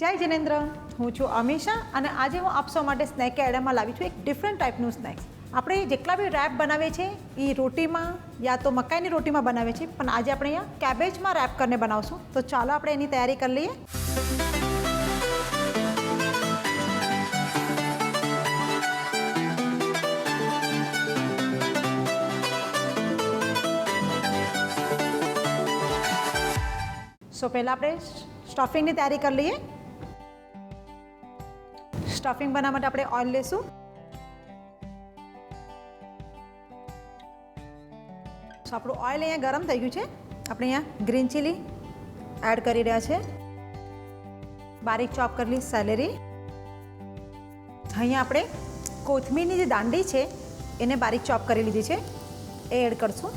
જય જિનેન્દ્ર, હું છું અમીષા અને આજે હું આપ સૌ માટે સ્નેક આઈડિયામાં લાવી છું એક ડિફરન્ટ ટાઈપનું સ્નેક્સ. આપણે જેટલા બી રેપ બનાવીએ છીએ એ રોટીમાં યા તો મકાઈની રોટીમાં બનાવીએ છીએ, પણ આજે આપણે અહીંયા કેબેજમાં રેપ કરીને બનાવશું. તો ચાલો આપણે એની તૈયારી કરી લઈએ. સો પહેલાં આપણે સ્ટફિંગની તૈયારી કરી લઈએ. સ્ટફિંગ બનાવવા માટે આપણે ઓઇલ લેશું. સો આપણું ઓઇલ અહીંયા ગરમ થઈ ગયું છે. આપણે અહીંયા ગ્રીન ચીલી એડ કરી રહ્યા છે, બારીક ચોપ કરેલી સેલેરી. અહીંયા આપણે કોથમીરની જે દાંડી છે એને બારીક ચોપ કરી લીધી છે એ એડ કરશું.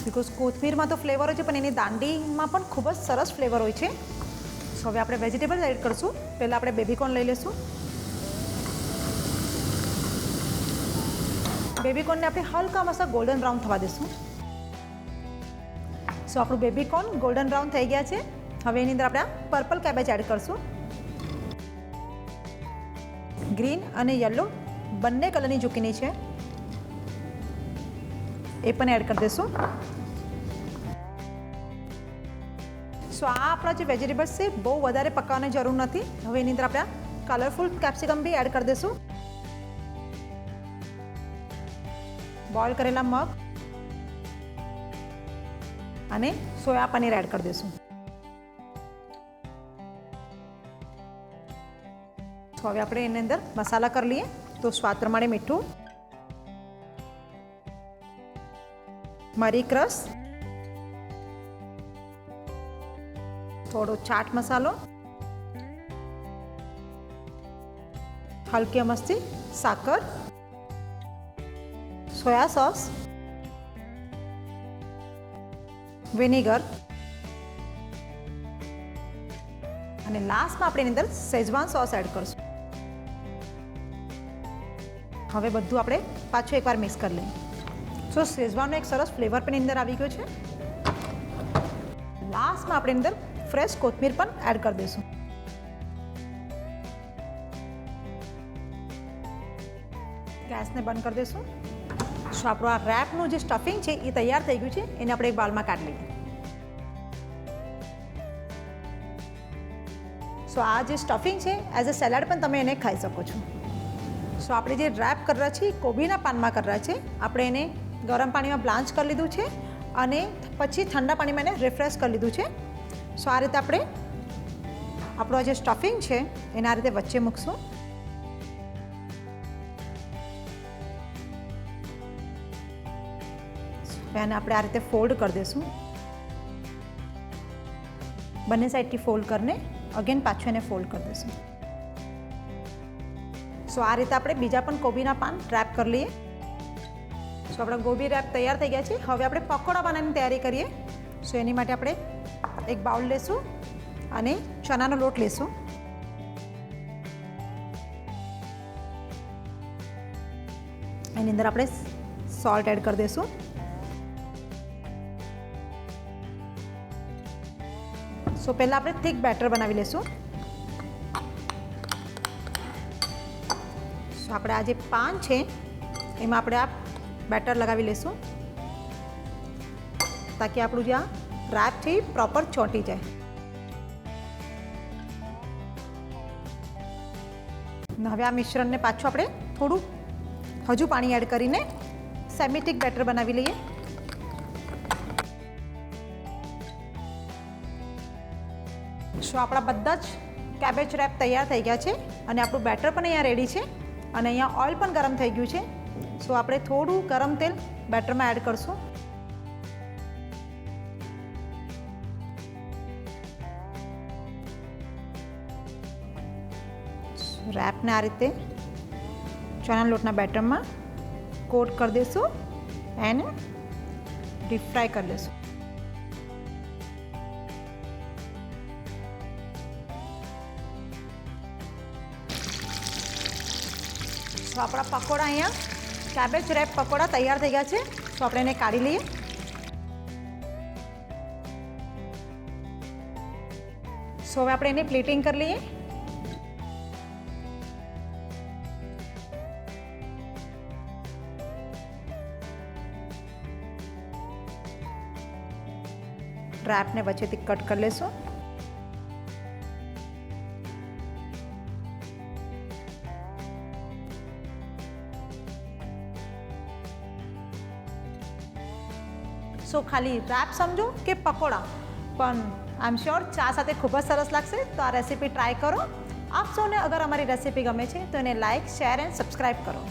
બિકોઝ કોથમીરમાં તો ફ્લેવર હોય છે પણ એની દાંડીમાં પણ ખૂબ જ સરસ ફ્લેવર હોય છે. સો હવે આપણે વેજીટેબલ્સ એડ કરશું. પહેલાં આપણે બેબીકોર્ન લઈ લઈશું. બેબીકોર્નને આપણે હલકા મસ્ત ગોલ્ડન બ્રાઉન થવા દઈશું. સો આપણું બેબીકોર્ન ગોલ્ડન બ્રાઉન થઈ ગયા છે. હવે એની અંદર આપણે પર્પલ કેબેજ એડ કરશું. ગ્રીન અને યલો બંને કલરની ઝુકીની છે એ પણ એડ કરી દઈશું. સો આ આપણા જે વેજીટેબલ્સ છે બહુ વધારે પકાવવાની જરૂર નથી. હવે એની અંદર આપણે કલરફુલ કેપ્સિકમ બી એડ કરી દઈશું. બોઇલ કરેલા મગ અને સોયા પનીર એડ કરી દઈશું. તો હવે આપણે એની અંદર મસાલા કરી લઈએ. તો સ્વાદ પ્રમાણે મીઠું, મરી ક્રશ, થોડો ચાટ મસાલો, હલકી મસ્તી સાકર, સોયા સોસ, વિનેગર અને લાસ્ટમાં આપણે એની અંદર શેઝવાન સોસ એડ કરશું. હવે બધું આપણે પાછું એકવાર મિક્સ કરી લઈએ. સો શેઝવાનનો એક સરસ ફ્લેવર પણ અંદર આવી ગયો છે. લાસ્ટમાં આપણે અંદર ફ્રેશ કોથમીર પણ એડ કરી દઈશું. ગેસને બંધ કરી દઈશું. સો આપણું આ રેપનું જે સ્ટફિંગ છે એ તૈયાર થઈ ગયું છે. એને આપણે એક બાઉલમાં કાઢી લઈએ. સો આ જે સ્ટફિંગ છે એઝ અ સેલાડ પણ તમે એને ખાઈ શકો છો. સો આપણે જે રેપ કરી રહ્યા છીએ કોબીના પાનમાં કરી રહ્યા છે. આપણે એને ગરમ પાણીમાં બ્લાન્ચ કરી લીધું છે અને પછી ઠંડા પાણીમાં એને રિફ્રેશ કરી લીધું છે. સો આ રીતે આપણે આપણું જે સ્ટફિંગ છે એને આ રીતે વચ્ચે મૂકશું. એને આપણે આ રીતે ફોલ્ડ કરી દઈશું. બંને સાઈડથી ફોલ્ડ કરીને અગેન પાછું એને ફોલ્ડ કરી દઈશું. સો આ રીતે આપણે બીજા પણ કોબીના પાન રેપ કરી લઈએ. સો આપણા ગોબી રેપ તૈયાર થઈ ગયા છે. હવે આપણે પકોડા બનાવવાની તૈયારી કરીએ. સો એની માટે આપણે એક બાઉલ લેશું અને ચણાનો લોટ લેશું. એની અંદર આપણે સોલ્ટ એડ કરી દઈશું. સો પહેલાં આપણે થીક બેટર બનાવી લઈશું. સો આપણે આ જે પાન છે એમાં આપણે આ બેટર લગાવી લઈશું તાકી આપણું જે આ રેપ છે એ પ્રોપર ચોંટી જાય. હવે આ મિશ્રણને પાછું આપણે થોડું હજુ પાણી એડ કરીને સેમી-થીક બેટર બનાવી લઈએ. સો આપણા બધા જ કેબેજ રેપ તૈયાર થઈ ગયા છે અને આપણું બેટર પણ અહીંયા રેડી છે અને અહીંયા ઓઇલ પણ ગરમ થઈ ગયું છે. સો આપણે થોડું ગરમ તેલ બેટરમાં એડ કરશું. રેપને આ રીતે ચણા લોટના બેટરમાં કોટ કરી દઈશું અને ડીપ ફ્રાય કરી લઈશું. તો આપણા પકોડા અહીંયા કેબેજ રેપ પકોડા તૈયાર થઈ ગયા છે. તો આપણે એને કાઢી લઈએ. સો હવે આપણે એને પ્લેટિંગ કરી લઈએ. રેપને વચ્ચેથી કટ કરી લેશું. સો ખાલી રેપ સમજો કે પકોડા, પણ આઈ એમ શ્યોર ચા સાથે ખૂબ જ સરસ લાગશે. તો આ રેસીપી ટ્રાય કરો. આપ સૌને અગર અમારી રેસીપી ગમે છે તો એને લાઇક, શેર એન્ડ સબસ્ક્રાઈબ કરો.